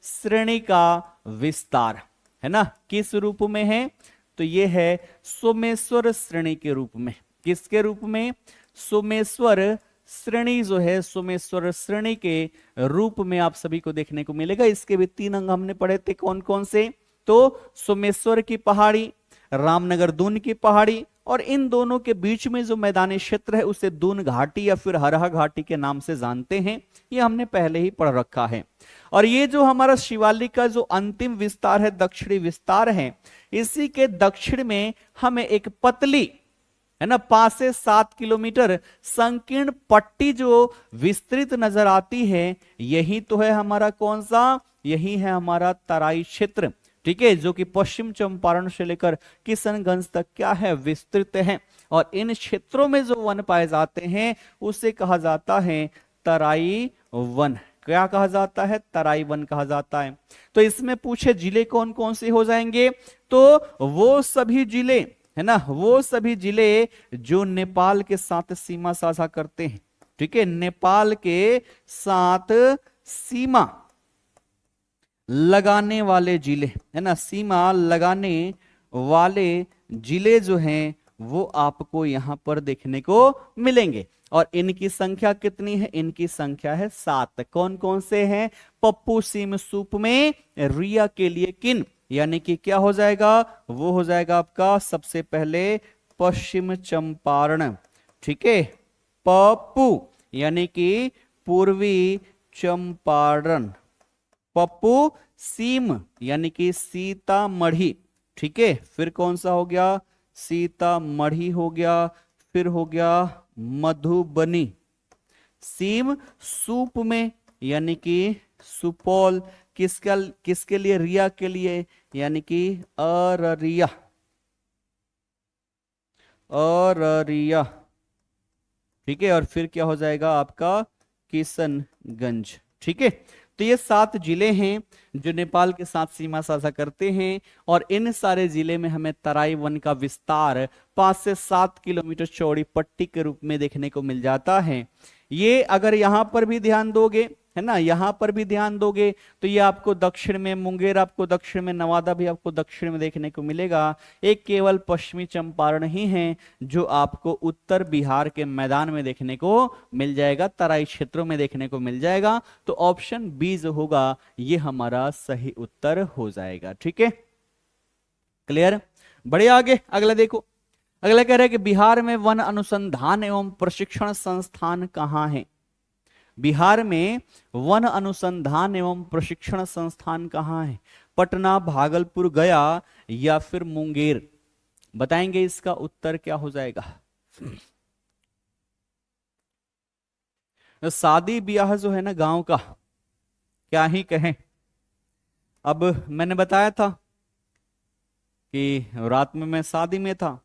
श्रेणी का विस्तार, है ना। किस रूप में है, तो ये है सोमेश्वर श्रेणी के रूप में। किसके रूप में, सोमेश्वर श्रेणी जो है, सोमेश्वर श्रेणी के रूप में आप सभी को देखने को मिलेगा। इसके भी 3 अंग हमने पढ़े थे, कौन कौन से, तो सोमेश्वर की पहाड़ी, रामनगर दून की पहाड़ी, और इन दोनों के बीच में जो मैदानी क्षेत्र है उसे दून घाटी या फिर हरहा घाटी के नाम से जानते हैं। ये हमने पहले ही पढ़ रखा है। और ये जो हमारा शिवालिक का जो अंतिम विस्तार है, दक्षिणी विस्तार है, इसी के दक्षिण में हमें एक पतली, है ना, 5 से 7 किलोमीटर संकीर्ण पट्टी जो विस्तृत नजर आती है, यही तो है हमारा कौन सा, यही है हमारा तराई क्षेत्र। ठीक है, जो कि पश्चिम चंपारण से लेकर किशनगंज तक क्या है, विस्तृत है। और इन क्षेत्रों में जो वन पाए जाते हैं उसे कहा जाता है तराई वन। क्या कहा जाता है, तराई वन कहा जाता है। तो इसमें पूछे जिले कौन कौन से हो जाएंगे, तो वो सभी जिले, है ना, वो सभी जिले जो नेपाल के साथ सीमा साझा करते हैं। ठीक है, नेपाल के साथ सीमा लगाने वाले जिले, है ना, सीमा लगाने वाले जिले जो हैं वो आपको यहां पर देखने को मिलेंगे। और इनकी संख्या कितनी है, इनकी संख्या है 7। कौन कौन से हैं, पप्पू सीम सूप में रिया के लिए किन, यानी कि क्या हो जाएगा, वो हो जाएगा आपका सबसे पहले पश्चिम चंपारण। ठीक है, पप्पू यानी कि पूर्वी चंपारण, पप्पू सीम यानी कि सीतामढ़ी। ठीक है, फिर कौन सा हो गया, सीतामढ़ी हो गया, फिर हो गया मधुबनी। सीम सूप में यानी कि सुपौल, किसके लिए, रिया के लिए, यानी कि अररिया, अररिया। ठीक है, और फिर क्या हो जाएगा आपका किशनगंज। ठीक है, तो ये 7 जिले हैं जो नेपाल के साथ सीमा साझा करते हैं। और इन सारे जिले में हमें तराई वन का विस्तार 5 से 7 किलोमीटर चौड़ी पट्टी के रूप में देखने को मिल जाता है। ये अगर यहां पर भी ध्यान दोगे, है ना, यहां पर भी ध्यान दोगे, तो ये आपको दक्षिण में मुंगेर, आपको दक्षिण में नवादा भी आपको दक्षिण में देखने को मिलेगा। एक केवल पश्चिमी चंपारण ही है जो आपको उत्तर बिहार के मैदान में देखने को मिल जाएगा, तराई क्षेत्रों में देखने को मिल जाएगा। तो ऑप्शन बी जो होगा ये हमारा सही उत्तर हो जाएगा। ठीक है, क्लियर, बढ़िया। आगे अगला देखो, अगला कह रहा है कि बिहार में वन अनुसंधान एवं प्रशिक्षण संस्थान कहां है। बिहार में वन अनुसंधान एवं प्रशिक्षण संस्थान कहां है, पटना, भागलपुर, गया या फिर मुंगेर। बताएंगे इसका उत्तर क्या हो जाएगा। शादी ब्याह जो है ना गांव का, क्या ही कहें। अब मैंने बताया था कि रात में मैं शादी में था,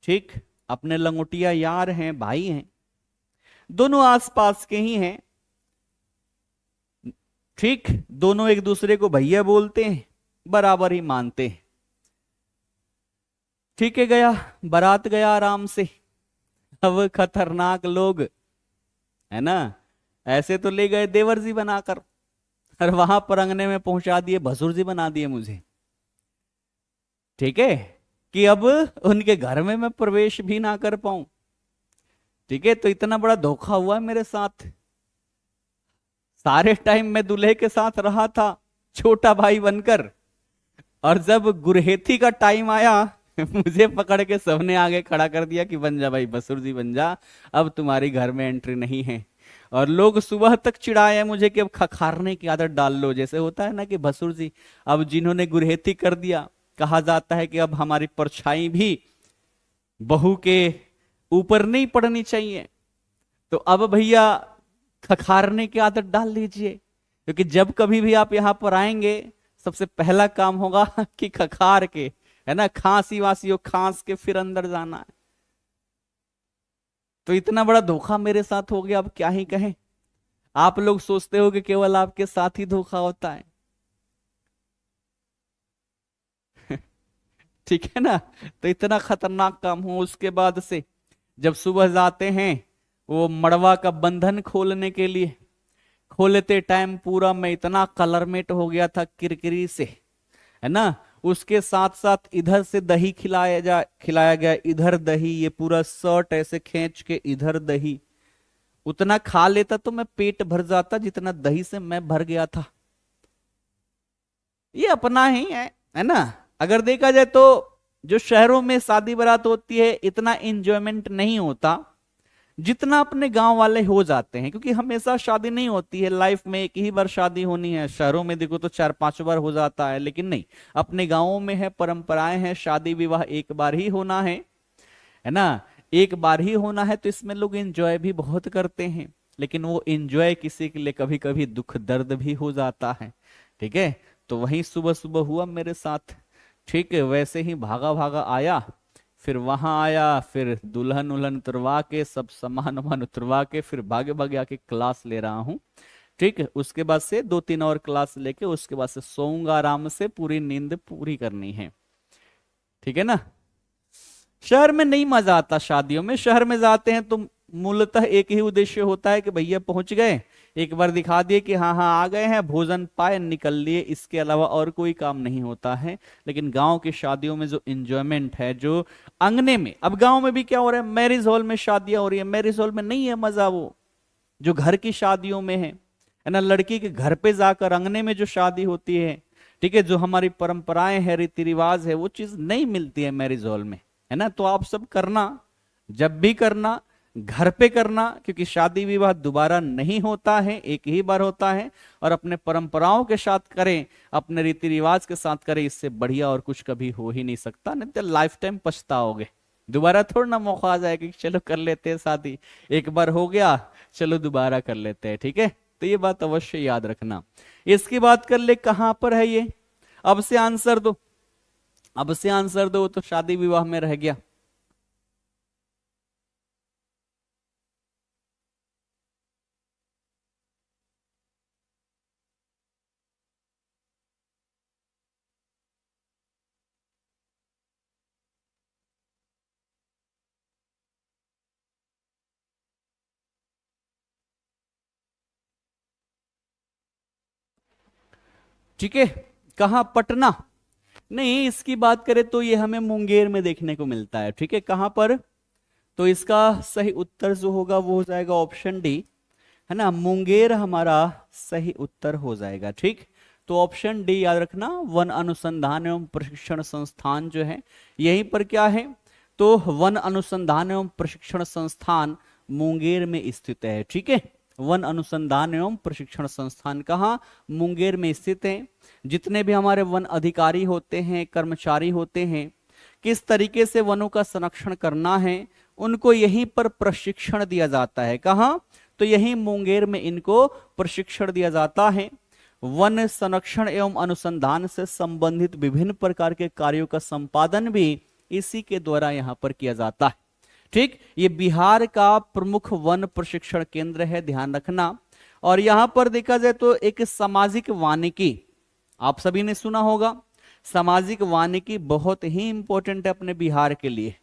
ठीक, अपने लंगोटिया यार हैं, भाई हैं, दोनों आसपास के ही हैं। ठीक, दोनों एक दूसरे को भैया बोलते हैं, बराबर ही मानते हैं। ठीक है, गया, बारात गया आराम से। अब खतरनाक लोग, है ना, ऐसे तो ले गए देवर जी बनाकर। और वहां पर अंगने में पहुंचा दिए, भसुर जी बना दिए मुझे। ठीक है, कि अब उनके घर में मैं प्रवेश भी ना कर पाऊं। ठीक है, तो इतना बड़ा धोखा हुआ मेरे साथ। सारे टाइम मैं दूल्हे के साथ रहा था, छोटा भाई बनकर, और जब गुरहेती का टाइम आया मुझे पकड़ के सबने आगे खड़ा कर दिया कि बन जा भाई, बसुर जी बन जा, अब तुम्हारी घर में एंट्री नहीं है। और लोग सुबह तक चिढ़ाए मुझे कि अब खखारने की आदत डाल लो, जैसे होता है ना कि बसुर जी अब जिन्होंने गुरहेती कर दिया, कहा जाता है कि अब हमारी परछाई भी बहू के ऊपर नहीं पड़नी चाहिए, तो अब भैया खखारने की आदत डाल लीजिए, क्योंकि जब कभी भी आप यहां पर आएंगे सबसे पहला काम होगा कि खखार के, है ना, खांसी वासी हो खांस के फिर अंदर जाना है। तो इतना बड़ा धोखा मेरे साथ हो गया, अब क्या ही कहें। आप लोग सोचते हो कि केवल आपके साथ ही धोखा होता है। ठीक है ना, तो इतना खतरनाक काम हो। उसके बाद से जब सुबह जाते हैं वो मड़वा का बंधन खोलने के लिए, खोलते टाइम पूरा मैं इतना कलरमेट हो गया था किरकिरी से, है ना। उसके साथ साथ इधर से दही खिलाया गया, इधर दही, ये पूरा शर्ट ऐसे खींच के इधर दही। उतना खा लेता तो मैं पेट भर जाता जितना दही से मैं भर गया था। ये अपना ही है ना। अगर देखा जाए तो जो शहरों में शादी बारात होती है इतना एंजॉयमेंट नहीं होता जितना अपने गांव वाले हो जाते हैं, क्योंकि हमेशा शादी नहीं होती है, लाइफ में एक ही बार शादी होनी है। शहरों में देखो तो 4-5 बार हो जाता है, लेकिन नहीं, अपने गांवों में है, परंपराएं हैं, शादी विवाह एक बार ही होना है ना, एक बार ही होना है। तो इसमें लोग एंजॉय भी बहुत करते हैं, लेकिन वो एंजॉय किसी के लिए कभी कभी दुख दर्द भी हो जाता है। ठीक है, तो वही सुबह सुबह हुआ मेरे साथ। ठीक है, वैसे ही भागा भागा आया, फिर वहां आया, फिर दुल्हन उल्हन उतरवा के सब सामान वामान उतरवा के फिर भागे भागे आके क्लास ले रहा हूँ। ठीक है, उसके बाद से 2-3 और क्लास लेके उसके बाद से सोऊंगा आराम से, पूरी नींद पूरी करनी है। ठीक है ना। शहर में नहीं मजा आता शादियों में। शहर में जाते हैं तो मूलतः एक ही उद्देश्य होता है कि भैया पहुंच गए, एक बार दिखा दिए कि हाँ हाँ आ गए हैं, भोजन पाए निकल लिए, इसके अलावा और कोई काम नहीं होता है। लेकिन गांव की शादियों में जो इंजॉयमेंट है, जो अंगने में, अब गांव में भी क्या हो रहा है, मैरिज हॉल में शादियां हो रही है, मैरिज हॉल में नहीं है मजा वो जो घर की शादियों में है ना। लड़की के घर पे जाकर अंगने में जो शादी होती है, ठीक है, जो हमारी परंपराएं है, रीति रिवाज है, वो चीज नहीं मिलती है मैरिज हॉल में, है ना। तो आप सब करना, जब भी करना घर पे करना, क्योंकि शादी विवाह दोबारा नहीं होता है, एक ही बार होता है। और अपने परंपराओं के साथ करें, अपने रीति रिवाज के साथ करें, इससे बढ़िया और कुछ कभी हो ही नहीं सकता। नहीं तो लाइफ टाइम पछताओगे, दोबारा थोड़ा ना मौका आ जाएगा कि चलो कर लेते हैं शादी, एक बार हो गया चलो दोबारा कर लेते हैं। ठीक है, तो ये बात अवश्य याद रखना। इसकी बात कर ले, कहां पर है ये, अब से आंसर दो, अब से आंसर दो, तो शादी विवाह में रह गया। ठीक है, कहा, पटना नहीं। इसकी बात करें तो ये हमें मुंगेर में देखने को मिलता है। ठीक है, कहां पर, तो इसका सही उत्तर जो होगा वो हो जाएगा ऑप्शन डी, है ना, मुंगेर हमारा सही उत्तर हो जाएगा। ठीक, तो ऑप्शन डी याद रखना, वन अनुसंधान एवं प्रशिक्षण संस्थान जो है यहीं पर क्या है, तो वन अनुसंधान एवं प्रशिक्षण संस्थान मुंगेर में स्थित है। ठीक है, वन अनुसंधान एवं प्रशिक्षण संस्थान कहाँ, मुंगेर में स्थित है। जितने भी हमारे वन अधिकारी होते हैं, कर्मचारी होते हैं, किस तरीके से वनों का संरक्षण करना है, उनको यहीं पर प्रशिक्षण दिया जाता है। कहाँ, तो यहीं मुंगेर में इनको प्रशिक्षण दिया जाता है। वन संरक्षण एवं अनुसंधान से संबंधित विभिन्न प्रकार के कार्यों का संपादन भी इसी के द्वारा यहां पर किया जाता है। ठीक, ये बिहार का प्रमुख वन प्रशिक्षण केंद्र है, ध्यान रखना। और यहां पर देखा जाए तो एक सामाजिक वानिकी, आप सभी ने सुना होगा, सामाजिक वानिकी बहुत ही इंपॉर्टेंट है अपने बिहार के लिए।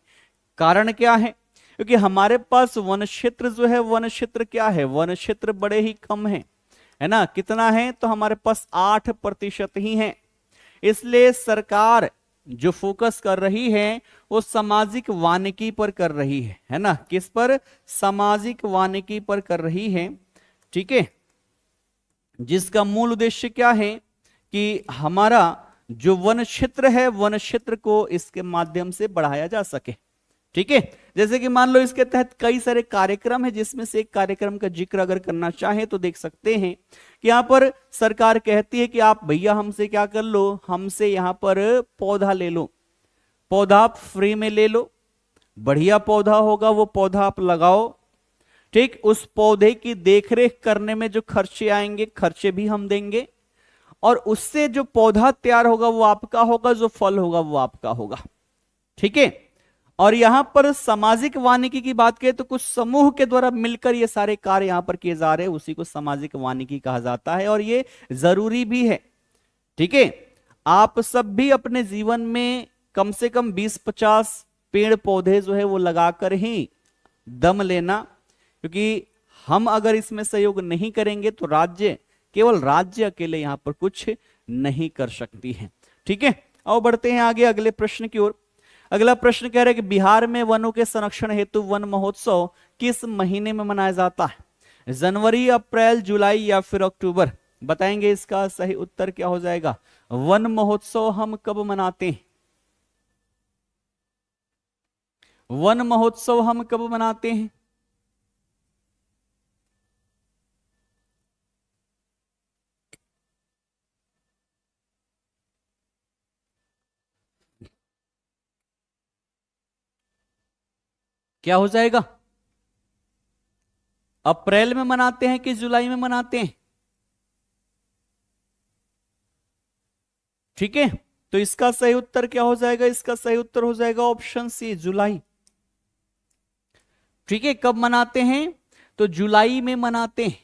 कारण क्या है, क्योंकि हमारे पास वन क्षेत्र जो है, वन क्षेत्र क्या है, वन क्षेत्र बड़े ही कम है। है ना, कितना है, तो हमारे पास 8% ही है। इसलिए सरकार जो फोकस कर रही है वो सामाजिक वानिकी पर कर रही है ना, किस पर, सामाजिक वानिकी पर कर रही है। ठीक है, जिसका मूल उद्देश्य क्या है कि हमारा जो वन क्षेत्र है, वन क्षेत्र को इसके माध्यम से बढ़ाया जा सके। ठीक है, जैसे कि मान लो इसके तहत कई सारे कार्यक्रम है, जिसमें से एक कार्यक्रम का जिक्र अगर करना चाहे तो देख सकते हैं कि यहां पर सरकार कहती है कि आप भैया हमसे क्या कर लो, हमसे यहां पर पौधा ले लो, पौधा आप फ्री में ले लो, बढ़िया पौधा होगा वो पौधा आप लगाओ। ठीक, उस पौधे की देखरेख करने में जो खर्चे आएंगे, खर्चे भी हम देंगे, और उससे जो पौधा तैयार होगा वो आपका होगा, जो फल होगा वो आपका होगा। ठीक है, और यहां पर सामाजिक वानिकी की बात करें तो कुछ समूह के द्वारा मिलकर ये सारे कार्य यहां पर किए जा रहे हैं, उसी को सामाजिक वानिकी कहा जाता है, और ये जरूरी भी है। ठीक है, आप सब भी अपने जीवन में कम से कम 20-50 पेड़ पौधे जो है वो लगाकर ही दम लेना, क्योंकि हम अगर इसमें सहयोग नहीं करेंगे तो राज्य, केवल राज्य अकेले यहां पर कुछ नहीं कर सकती है। ठीक है, आओ बढ़ते हैं आगे अगले प्रश्न की ओर। अगला प्रश्न कह रहा है कि बिहार में वनों के संरक्षण हेतु वन महोत्सव किस महीने में मनाया जाता है, जनवरी, अप्रैल, जुलाई या फिर अक्टूबर? बताएंगे इसका सही उत्तर क्या हो जाएगा। वन महोत्सव हम कब मनाते हैं, वन महोत्सव हम कब मनाते हैं? क्या हो जाएगा, अप्रैल में मनाते हैं कि जुलाई में मनाते हैं? ठीक है, तो इसका सही उत्तर क्या हो जाएगा, इसका सही उत्तर हो जाएगा ऑप्शन सी, जुलाई। ठीक है, कब मनाते हैं, तो जुलाई में मनाते हैं।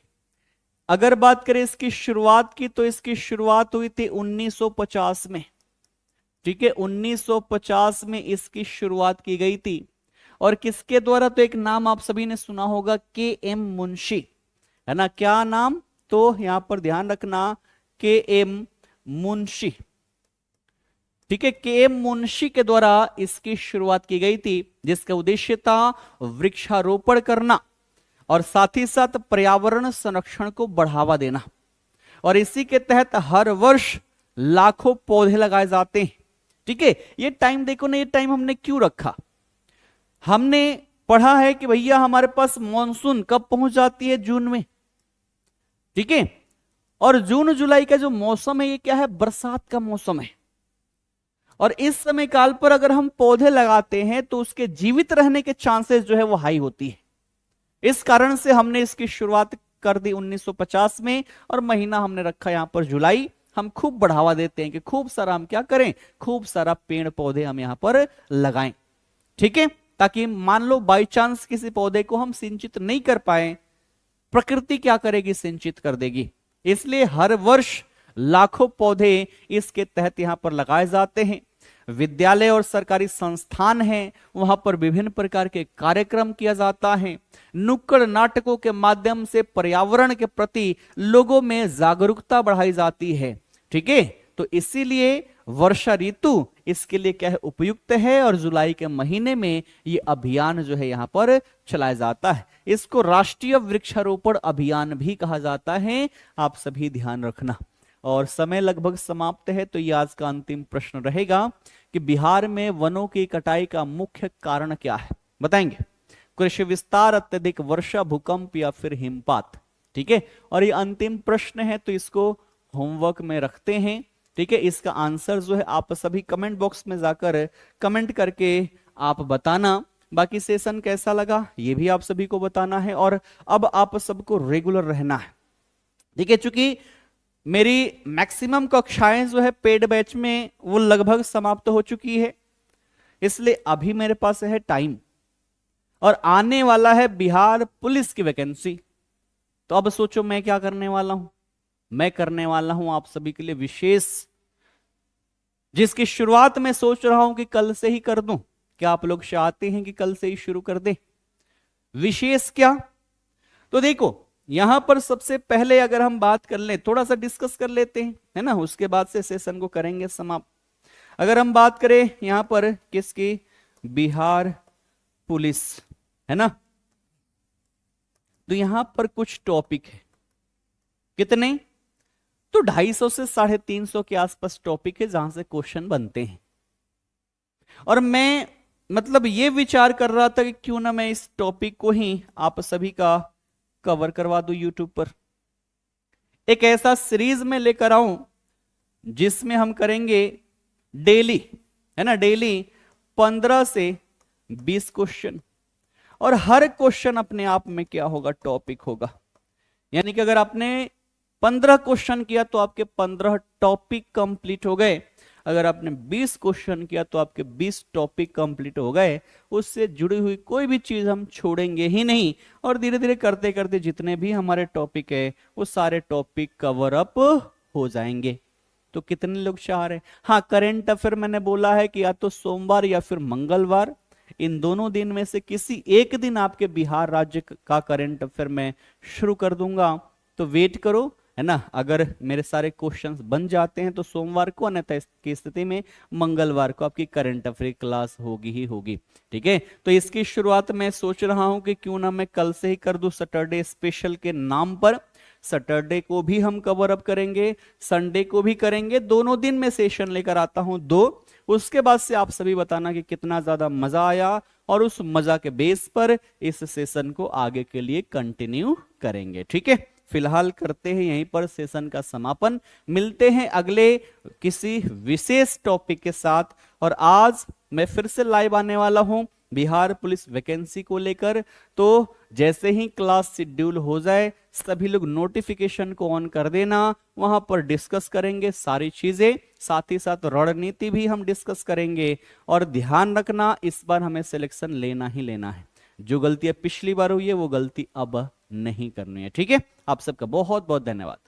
अगर बात करें इसकी शुरुआत की तो इसकी शुरुआत हुई थी 1950 में। ठीक है, 1950 में इसकी शुरुआत की गई थी, और किसके द्वारा, तो एक नाम आप सभी ने सुना होगा, के एम मुंशी, है ना, क्या नाम, तो यहां पर ध्यान रखना, के एम मुंशी। ठीक है, के एम मुंशी के द्वारा इसकी शुरुआत की गई थी, जिसका उद्देश्य था वृक्षारोपण करना और साथ ही साथ पर्यावरण संरक्षण को बढ़ावा देना, और इसी के तहत हर वर्ष लाखों पौधे लगाए जाते हैं। ठीक है, ये टाइम देखो ना, ये टाइम हमने क्यों रखा, हमने पढ़ा है कि भैया हमारे पास मॉनसून कब पहुंच जाती है, जून में। ठीक है, और जून जुलाई का जो मौसम है ये क्या है, बरसात का मौसम है, और इस समय काल पर अगर हम पौधे लगाते हैं तो उसके जीवित रहने के चांसेस जो है वो हाई होती है। इस कारण से हमने इसकी शुरुआत कर दी 1950 में, और महीना हमने रखा यहां पर जुलाई। हम खूब बढ़ावा देते हैं कि खूब सारा हम क्या करें, खूब सारा पेड़ पौधे हम यहां पर लगाएं। ठीक है, ताकि मान लो बाई चांस किसी पौधे को हम सिंचित नहीं कर पाए, प्रकृति क्या करेगी, सिंचित कर देगी। इसलिए हर वर्ष लाखों पौधे इसके तहत यहां पर लगाए जाते हैं। विद्यालय और सरकारी संस्थान हैं, वहां पर विभिन्न प्रकार के कार्यक्रम किया जाता है। नुक्कड़ नाटकों के माध्यम से पर्यावरण के प्रति लोगों में जागरूकता बढ़ाई जाती है। ठीक है, तो इसीलिए वर्षा ऋतु इसके लिए क्या है, उपयुक्त है, और जुलाई के महीने में ये अभियान जो है यहां पर चलाया जाता है। इसको राष्ट्रीय वृक्षारोपण अभियान भी कहा जाता है, आप सभी ध्यान रखना। और समय लगभग समाप्त है, तो ये आज का अंतिम प्रश्न रहेगा कि बिहार में वनों की कटाई का मुख्य कारण क्या है, बताएंगे। कृषि विस्तार, अत्यधिक वर्षा, भूकंप या फिर हिमपात। ठीक है, और ये अंतिम प्रश्न है, तो इसको होमवर्क में रखते हैं। ठीक है, इसका आंसर जो है आप सभी कमेंट बॉक्स में जाकर कमेंट करके आप बताना। बाकी सेशन कैसा लगा ये भी आप सभी को बताना है, और अब आप सबको रेगुलर रहना है। ठीक है, चूंकि मेरी मैक्सिमम कक्षाएं जो है पेड बैच में वो लगभग समाप्त हो चुकी है, इसलिए अभी मेरे पास है टाइम, और आने वाला है बिहार पुलिस की वैकेंसी। तो अब सोचो मैं क्या करने वाला हूं, मैं करने वाला हूं आप सभी के लिए विशेष, जिसकी शुरुआत मैं सोच रहा हूं कि कल से ही कर दूं। क्या आप लोग चाहते हैं कि कल से ही शुरू कर दें? विशेष क्या, तो देखो यहां पर सबसे पहले अगर हम बात कर लें, थोड़ा सा डिस्कस कर लेते हैं, है ना, उसके बाद से सेशन को करेंगे समाप्त। अगर हम बात करें यहां पर किसकी, बिहार पुलिस, है ना, तो यहां पर कुछ टॉपिक है, कितने, तो 250 से 350 के आसपास टॉपिक है जहां से क्वेश्चन बनते हैं। और मैं मतलब ये विचार कर रहा था कि क्यों ना मैं इस टॉपिक को ही आप सभी का कवर करवा दूं यूट्यूब पर, एक ऐसा सीरीज में लेकर आऊं जिसमें हम करेंगे डेली, है ना, डेली 15 से 20 क्वेश्चन, और हर क्वेश्चन अपने आप में क्या होगा, टॉपिक होगा। यानी कि अगर आपने 15 क्वेश्चन किया तो आपके 15 टॉपिक कंप्लीट हो गए, अगर आपने 20 क्वेश्चन किया तो आपके 20 टॉपिक कंप्लीट हो गए। उससे जुड़ी हुई कोई भी चीज हम छोड़ेंगे ही नहीं, और धीरे धीरे करते करते जितने भी हमारे टॉपिक है वो सारे टॉपिक कवर अप हो जाएंगे। तो कितने लोग चाह रहे हैं? हाँ, करंट अफेयर मैंने बोला है कि या तो सोमवार या फिर मंगलवार, इन दोनों दिन में से किसी एक दिन आपके बिहार राज्य का करंट अफेयर मैं शुरू कर दूंगा। तो वेट करो, है ना, अगर मेरे सारे क्वेश्चंस बन जाते हैं तो सोमवार को, अन्यथा की स्थिति में मंगलवार को आपकी करंट अफेयर क्लास होगी ही होगी। ठीक है, तो इसकी शुरुआत मैं सोच रहा हूं कि क्यों ना मैं कल से ही कर दूं, सैटरडे स्पेशल के नाम पर। सैटरडे को भी हम कवर अप करेंगे, संडे को भी करेंगे, दोनों दिन में सेशन लेकर आता हूं 2। उसके बाद से आप सभी बताना कि कितना ज्यादा मजा आया, और उस मजा के बेस पर इस सेशन को आगे के लिए कंटिन्यू करेंगे। ठीक है, फिलहाल करते हैं यहीं पर सेशन का समापन। मिलते हैं अगले किसी विशेष टॉपिक के साथ। और आज मैं फिर से लाइव आने वाला हूं बिहार पुलिस वैकेंसी को लेकर। तो जैसे ही क्लास शेड्यूल हो जाए सभी लोग नोटिफिकेशन को ऑन कर देना, वहां पर डिस्कस करेंगे सारी चीजें, साथ ही साथ रणनीति भी हम डिस्कस करेंगे। और ध्यान रखना, इस बार हमें सिलेक्शन लेना ही लेना है, जो गलतियां पिछली बार हुई है वो गलती अब नहीं करनी है। ठीक है, आप सबका बहुत बहुत धन्यवाद।